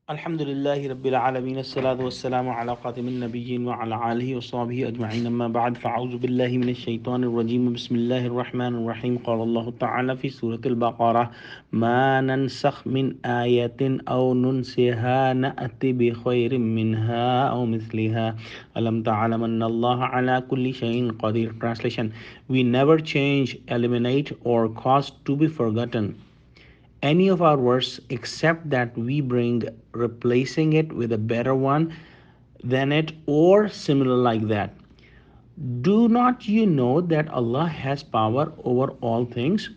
Alhamdulillahi Rabbil Alameen. As-salatu was-salamu ala khatimin nabiyyin wa ala alihi wa sahbihi ajma'in. Amma ba'd. Fa'auzu billahi minash shaitanir rajim. Bismillahir rahmanir rahim. Qala Allah ta'ala fi Surah Al-Baqara, ma nansakh min ayatin aw nunsiha na'ti bi khairin minha aw mithliha. Alam ta'lam anna Allah ala kulli shay'in qadir. Translation: We never change, eliminate, or cause to be forgotten any of our verse except that we bring replacing it with a better one than it or similar like that. Do not you know that Allah has power over all things?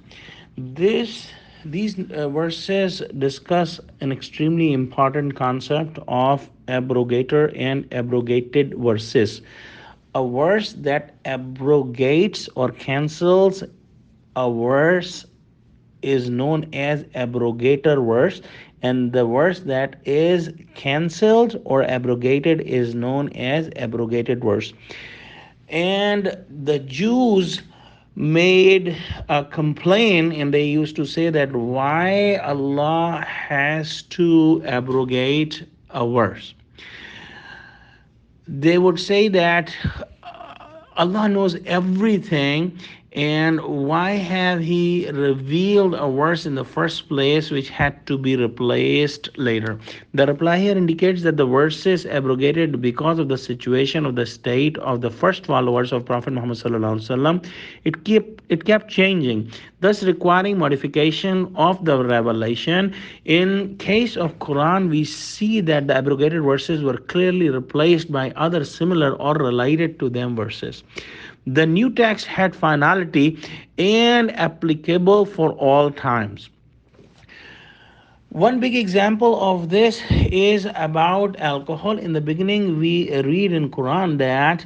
These verses discuss an extremely important concept of abrogator and abrogated verses. A verse that abrogates or cancels a verse is known as abrogator verse, and the verse that is cancelled or abrogated is known as abrogated verse. And the Jews made a complaint, and they used to say that why Allah has to abrogate a verse. They would say that Allah knows everything, and why have He revealed a verse in the first place which had to be replaced later? The reply here indicates that the verse is abrogated because of the situation of the state of the first followers of Prophet Muhammad sallallahu alaihi wasallam. It kept changing, thus requiring modification of the revelation. In case of Quran, we see that the abrogated verses were clearly replaced by other similar or related to them verses. The new text had finality and applicable for all times. One big example of this is about alcohol. In the beginning, we read in Quran that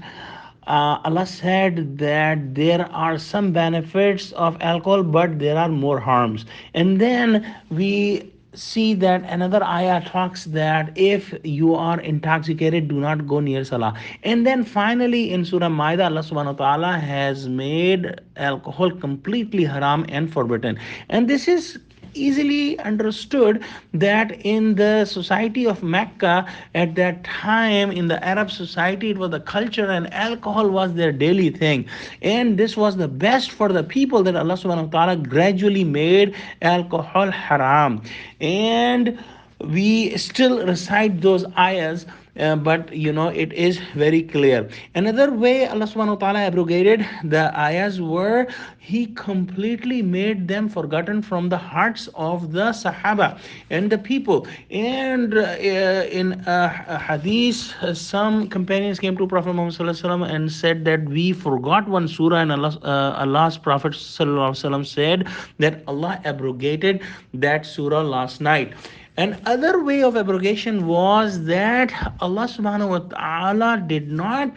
Allah said that there are some benefits of alcohol, but there are more harms. And then we see that another ayah talks that if you are intoxicated, do not go near salah. And then finally in Surah Maida, Allah subhanahu wa ta'ala has made alcohol completely haram and forbidden. And this is easily understood that in the society of Mecca at that time, in the Arab society, it was the culture and alcohol was their daily thing. And this was the best for the people that Allah subhanahu wa ta'ala gradually made alcohol haram. And we still recite those ayahs, but it is very clear. Another way Allah subhanahu wa ta'ala abrogated the ayahs were He completely made them forgotten from the hearts of the Sahaba and the people. And in a hadith, some companions came to Prophet Muhammad sallallahu alaihi wasallam and said that we forgot one surah, and Allah's Prophet sallallahu alaihi wasallam said that Allah abrogated that surah last night. Another way of abrogation was that Allah subhanahu wa ta'ala did not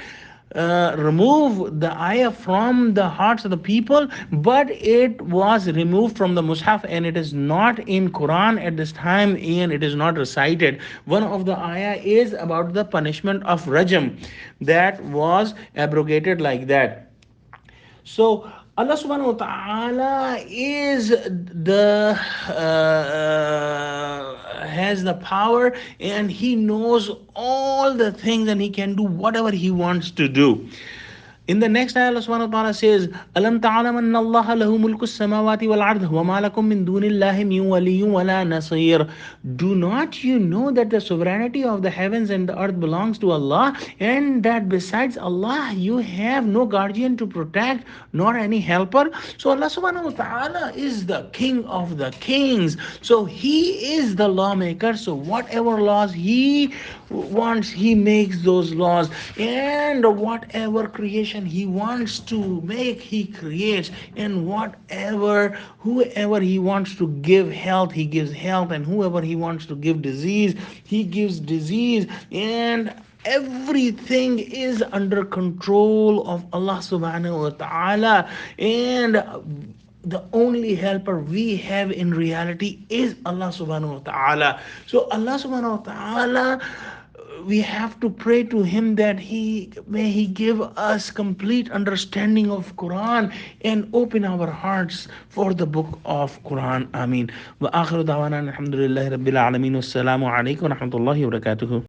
remove the ayah from the hearts of the people, but it was removed from the mushaf, and it is not in Quran at this time, and it is not recited. One of the ayah is about the punishment of rajam, that was abrogated like that. So Allah subhanahu wa ta'ala is the has the power, and He knows all the things, and He can do whatever He wants to do. In the next ayah, Allah subhanahu wa ta'ala says, Alam ta'alam anna Allah lahu mulku samawati wal ard wa ma lakum min dunillahi min waliyyun wa la nasir. Do not you know that the sovereignty of the heavens and the earth belongs to Allah, and that besides Allah you have no guardian to protect nor any helper? So Allah subhanahu wa ta'ala is the king of the kings. So He is the lawmaker. So whatever laws He wants, He makes those laws, and whatever creation He wants to make, He creates. And whoever He wants to give health, He gives health, and whoever He wants to give disease, He gives disease. And everything is under control of Allah subhanahu wa ta'ala. And the only helper we have in reality is Allah subhanahu wa ta'ala. So Allah subhanahu wa ta'ala we have to pray to him that he may he give us complete understanding of Quran and open our hearts for the book of Quran. Ameen. Wa akhiru dawana alhamdulillahi rabbil alamin. Wassalamu alaikum wa rahmatullahi wa barakatuh.